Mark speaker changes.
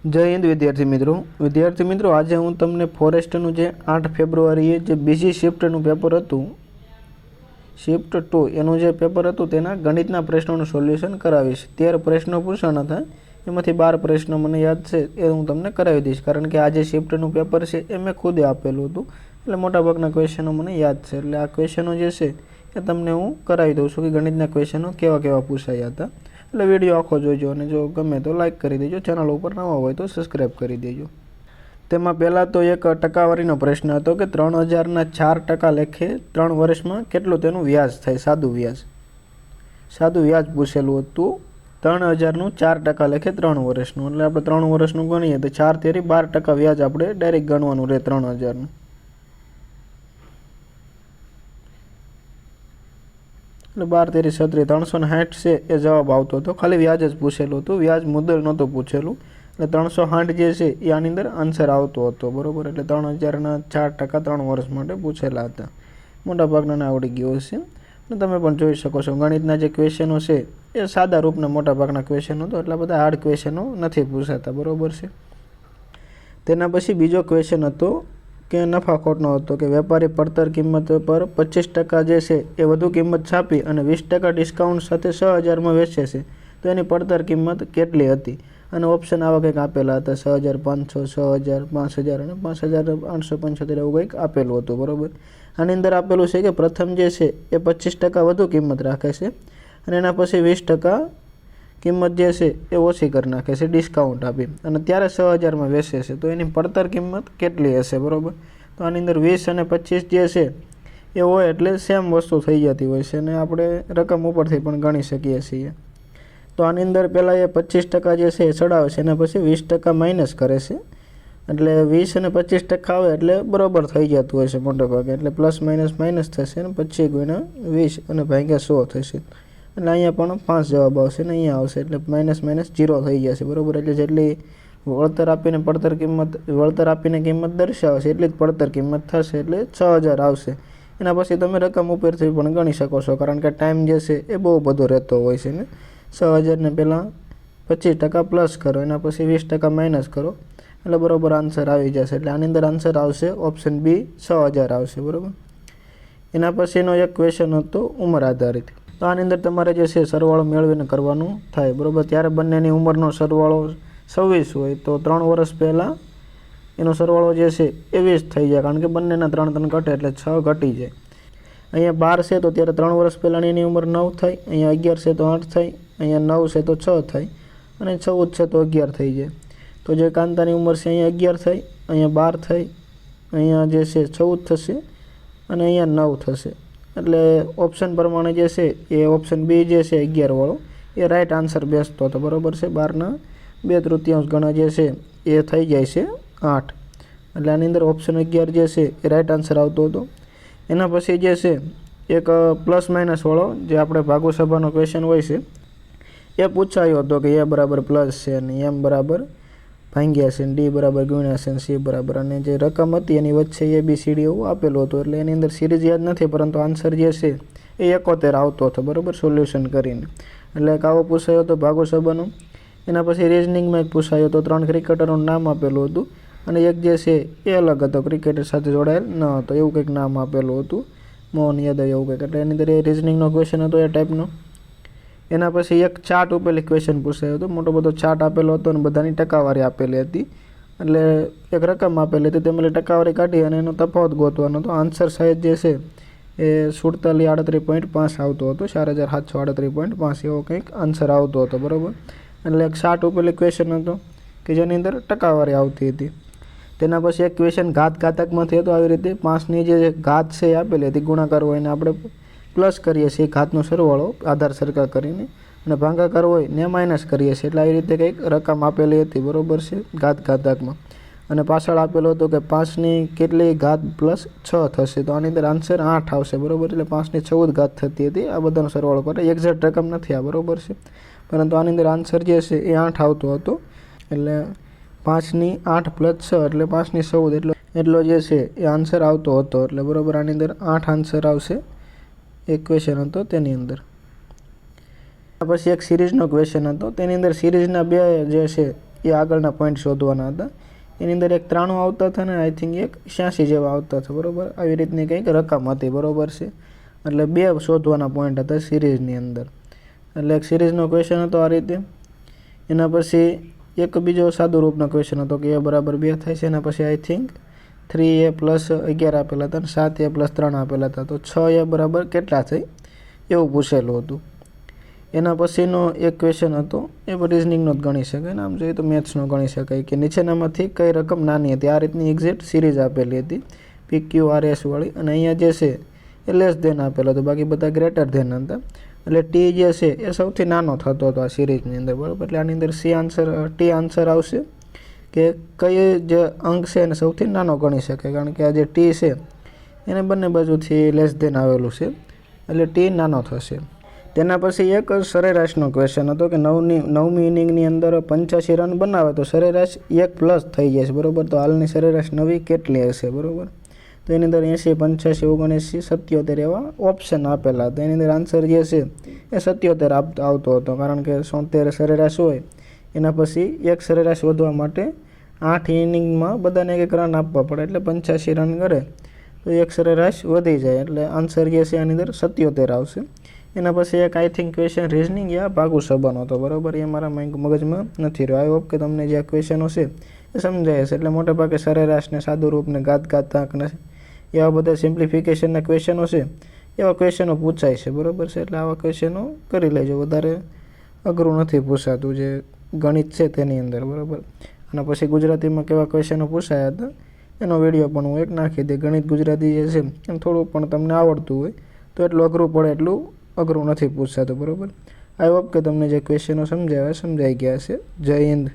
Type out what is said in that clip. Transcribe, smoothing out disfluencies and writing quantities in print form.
Speaker 1: જય હિન્દ વિદ્યાર્થી મિત્રો આજે હું તમને ફોરેસ્ટનું જે 8 ફેબ્રુઆરીએ જે બીજી શિફ્ટનું પેપર હતું શિફ્ટ 2 એનું જે પેપર હતું તેના ગણિતના પ્રશ્નોનું સોલ્યુશન કરાવીશ। 13 પ્રશ્નો પૂછાણા હતા, એમાંથી 12 પ્રશ્નો મને યાદ છે એ હું તમને કરાવી દઈશ, કારણ કે આ જે શિફ્ટનું પેપર છે એ મેં ખુદે આપેલું હતું, એટલે મોટાભાગના ક્વેશ્ચનો મને યાદ છે, એટલે આ ક્વેશ્ચનો જે છે એ તમને હું કરાવી દઉં છું કે ગણિતના ક્વેશ્ચનો કેવા કેવા પૂછાયા હતા। એટલે વિડીયો આખો જોજો અને જો ગમે તો લાઇક કરી દેજો, ચેનલ ઉપર નવા હોય તો સબસ્ક્રાઈબ કરી દેજો। તેમાં પહેલાં તો એક ટકાવારીનો પ્રશ્ન હતો કે 3000ના 4% લેખે 3 વર્ષમાં કેટલું તેનું વ્યાજ થાય, સાદું વ્યાજ પૂછેલું હતું। 3000નું 4% લેખે 3 વર્ષનું, એટલે આપણે 3 વર્ષનું ગણીએ તો 4 તેરી 12% વ્યાજ આપણે ડાયરેક્ટ ગણવાનું રહે 3000નું। એટલે 12 તેરી 36 360 છે એ જવાબ આવતો હતો, ખાલી વ્યાજ જ પૂછેલું હતું, વ્યાજ મુદ્દલ નહોતું પૂછેલું, એટલે 360 જે છે એ આની અંદર આન્સર આવતો હતો, બરાબર। એટલે 3000ના 4% 3 વર્ષ માટે પૂછેલા હતા, મોટાભાગના આવડી ગયો છે, અને તમે પણ જોઈ શકો છો ગણિતના જે ક્વેશ્ચનો છે એ સાદા રૂપના મોટાભાગના ક્વેશ્ચનો હતો, એટલા બધા હાર્ડ ક્વેશ્ચનો નથી પૂછાતા, બરાબર છે। તેના પછી બીજો ક્વેશ્ચન હતો કે નફાખોટનો હતો કે વેપારી પડતર કિંમત પર 25% જે છે એ વધુ કિંમત છાપી અને 20% ડિસ્કાઉન્ટ સાથે 6000માં વેચે છે, તો એની પડતર કિંમત કેટલી હતી? અને ઓપ્શન આવા કંઈક આપેલા હતા, 6500, 6000, 5000 અને 5875 એવું કંઈક આપેલું હતું, બરાબર। આની અંદર આપેલું છે કે પ્રથમ જે છે એ 25% વધુ કિંમત રાખે છે અને એના પછી 20% કિંમત જે છે એ ઓછી કરી નાખે છે ડિસ્કાઉન્ટ આપી, અને ત્યારે 6000માં વેચે છે, તો એની પડતર કિંમત કેટલી હશે, બરાબર। તો આની અંદર 20 અને 25 જે છે એ હોય એટલે સેમ વસ્તુ થઈ જતી હોય છે, અને આપણે રકમ ઉપરથી પણ ગણી શકીએ છીએ। તો આની અંદર પહેલાં એ 25% જે છે એ ચડાવે છે, એના પછી 20% માઇનસ કરે છે, એટલે 20 અને 25% આવે એટલે બરાબર થઈ જતું હોય છે મોટે ભાગે, એટલે પ્લસ માઇનસ થશે અને 25 ગુણ્યા 20 અને ભાગ્યા 100 થશે, એટલે અહીંયા પણ 5 જવાબ આવશે ને અહીંયા આવશે, એટલે માઇનસ 0 થઈ જશે, બરાબર। એટલે જેટલી વળતર આપીને કિંમત દર્શાવશે એટલી જ પડતર કિંમત થશે, એટલે 6000 આવશે। એના પછી તમે રકમ ઉપરથી પણ ગણી શકો છો, કારણ કે ટાઈમ જે છે એ બહુ બધો રહેતો હોય છે ને। 6000ને પહેલાં 25% પ્લસ કરો, એના પછી 20% માઇનસ કરો, એટલે બરાબર આન્સર આવી જશે, એટલે આની અંદર આન્સર આવશે ઓપ્શન બી 6000 આવશે, બરાબર। એના પછીનો એક ક્વેશ્ચન હતો ઉંમર આધારિત, તો આની અંદર તમારે જે છે સરવાળો મેળવીને કરવાનું થાય, બરાબર। ત્યારે બંનેની ઉંમરનો સરવાળો 26 હોય તો 3 વર્ષ પહેલાં એનો સરવાળો જે છે એ 20 થઈ જાય, કારણ કે બંનેના 3 ઘટે એટલે 6 ઘટી જાય। અહીંયા 12 છે તો ત્યારે 3 વર્ષ પહેલાંની એની ઉંમર 9 થાય, અહીંયા 11 છે તો 8 થાય, અહીંયા 9 છે તો 6 થાય, અને 14 છે તો 11 થઈ જાય। તો જે કાંતાની ઉંમર છે અહીંયા 11 થાય, અહીંયા 12 થાય, અહીંયા જે છે 14 થશે, અને અહીંયા 9 થશે, એટલે ઓપ્શન પ્રમાણે જે છે એ ઓપ્શન બી જે છે 11 વાળો એ રાઈટ આન્સર બેસતો હતો, બરાબર છે। 12ના 2/3 ગણા જે છે એ થઈ જાય છે 8, એટલે આની અંદર ઓપ્શન 11 જે છે એ રાઈટ આન્સર આવતો હતો। એના પછી જે છે એક પ્લસ માઇનસ વાળો જે આપણે ભાગોસભાનો ક્વેશ્ચન હોય છે એ પૂછાયો હતો કે એ બરાબર પ્લસ છે અને એમ બરાબર ભાંગ્યા છે, ડી બરાબર ગુણ્યા છે, સી બરાબર, અને જે રકમ હતી એની વચ્ચે ABCD એવું આપેલું હતું, એટલે એની અંદર સિરીઝ યાદ નથી, પરંતુ આન્સર જે છે એ 71 આવતો હતો, બરાબર, સોલ્યુશન કરીને। એટલે એક આવો પૂછાયો હતો ભાગોસભાનો। એના પછી રિઝનિંગમાં એક પૂછાયો હતો, 3 ક્રિકેટરોનું નામ આપેલું હતું અને એક જે છે એ અલગ હતો, ક્રિકેટર સાથે જોડાયેલ ન હતો, એવું કંઈક નામ આપેલું હતું, મોહન યાદવ એવું કંઈક, એટલે એની અંદર એ રિઝનિંગનો ક્વેશ્ચન હતો એ ટાઈપનો। એના પછી એક ચાર્ટ ઉપેલી ક્વેશ્ચન પૂછાયો હતો, મોટો બધો ચાર્ટ આપેલો હતો અને બધાની ટકાવારી આપેલી હતી, એટલે એક રકમ આપેલી હતી, તેમાંથી ટકાવારી કાઢી અને એનો તફાવત ગોતવાનો હતો। આન્સર સાઇઝ જે છે એ 4738.5 આવતો હતો, 4738.5 એવો કંઈક આન્સર આવતો હતો, બરાબર। એટલે એક ચાર્ટ ઉપેલી ક્વેશ્ચન હતો કે જેની અંદર ટકાવારી આવતી હતી। તેના પછી એક ક્વેશ્ચન ઘાતકમાંથી હતો, આવી રીતે 5ની જે ઘાત છે એ આપેલી હતી, ગુણાકાર હોય ને આપણે પ્લસ કરીએ છીએ ઘાતનો સરવાળો આધાર સરખા કરીને, અને ભાગાકાર હોય ને માઇનસ કરીએ છીએ, એટલે આવી રીતે કંઈક રકમ આપેલી હતી, બરાબર છે, ઘાતકમાં, અને પાછળ આપેલો હતો કે 5ની કેટલી ઘાત પ્લસ 6 થશે, તો આની અંદર આન્સર 8 આવશે, બરાબર, એટલે 5ની 14 ઘાત થતી હતી, આ બધાનો સરવાળો કરે, એક્ઝેક્ટ રકમ નથી આ, બરાબર છે, પરંતુ આની અંદર આન્સર જે છે એ 8 આવતો હતો, એટલે 5ની 8 પ્લસ 6 એટલે 5ની 14 એટલો જે છે એ આન્સર આવતો હતો, એટલે બરાબર આની અંદર 8 આન્સર આવશે, એક ક્વેશ્ચન હતો તેની અંદર। પછી એક સિરીઝનો ક્વેશ્ચન હતો, તેની અંદર સિરીઝના બે જે છે એ આગળના પોઈન્ટ શોધવાના હતા. એની અંદર એક 93 આવતા હતા ને આઈ થિંક એક 86 જેવા આવતા હતા, બરાબર. આવી રીતની કંઈક રકમ હતી, બરાબર છે. એટલે 2 શોધવાના પોઈન્ટ હતા સિરીઝની અંદર. એટલે એક સિરીઝનો ક્વેશ્ચન હતો આ રીતે. એના પછી એક બીજો સાદું રૂપનો ક્વેશ્ચન હતો કે a બરાબર 2 થાય છે. એના પછી આઈ થિંક 3a પ્લસ 11 આપેલા હતા અને 7a પ્લસ 3 આપેલા હતા. તો 6a બરાબર કેટલા થાય એવું પૂછેલું હતું. એના પછીનો એક ક્વેશ્ચન હતો, એ પણ રિઝનિંગનો જ ગણી શકાય ને આમ જોઈએ તો મેથ્સનો ગણી શકાય, કે નીચેનામાંથી કઈ રકમ નાની હતી. આ રીતની એક્ઝેક્ટ સિરીઝ આપેલી હતી PQRS વાળી, અને અહીંયા જે છે એ લેસ ધેન આપેલો હતો, બાકી બધા ગ્રેટર ધેન હતા. એટલે ટી જે છે એ સૌથી નાનો થતો હતો આ સિરીઝની અંદર, બરાબર. એટલે આની અંદર ટી આન્સર આવશે, કે કઈ જે અંક છે એને સૌથી નાનો ગણી શકાય, કારણ કે આ જે ટી છે એને બંને બાજુથી લેસ ધેન આવેલું છે, એટલે ટી નાનો થશે. તેના પછી એક સરેરાશનો ક્વેશ્ચન હતો કે 9મી ઇનિંગની અંદર 85 રન બનાવે તો સરેરાશ 1+ થઈ જાય છે, બરાબર. તો હાલની સરેરાશ નવી કેટલી હશે, બરાબર. તો એની અંદર 80, 85, 79, 77 એવા ઓપ્શન આપેલા હતા. એની અંદર આન્સર જે છે એ 77 આવતો હતો, કારણ કે 73 સરેરાશ હોય એના પછી એક સરેરાશ વધવા માટે 8 ઇનિંગમાં બધાને એક રન આપવા પડે, એટલે 85 રન કરે તો એક સરેરાશ વધી જાય, એટલે આન્સર જે છે આની અંદર 77 આવશે. એના પછી એક આઈ થિંક ક્વેશ્ચન રિઝનિંગ યા ભાગુ સંબંધ હતો, બરાબર. એ મારા મગજમાં નથી રહ્યો. આઈ હોપ કે તમને જે ક્વેશ્ચનો છે એ સમજાય છે. એટલે મોટે ભાગે સરેરાશને, સાદું રૂપને, ઘાતાંકને એવા બધા સિમ્પ્લિફિકેશનના ક્વેશ્ચનો છે, એવા ક્વેશ્ચનો પૂછાય છે, બરાબર છે. એટલે આવા ક્વેશ્ચનો કરી લેજો, વધારે અઘરું નથી પૂછાતું જે ગણિત છે તેની અંદર, બરાબર. અને પછી ગુજરાતીમાં કેવા ક્વેશ્ચનો પૂછાયા હતા એનો વિડીયો પણ હું એક નાખી દે. ગણિત ગુજરાતી જે છે એમ થોડું પણ તમને આવડતું હોય તો એટલું અઘરું પડે એટલું અઘરું નથી પૂછાતું, બરાબર. આઈ હોપ કે તમને જે ક્વેશ્ચનો સમજાય ગયા છે. જય હિન્દ.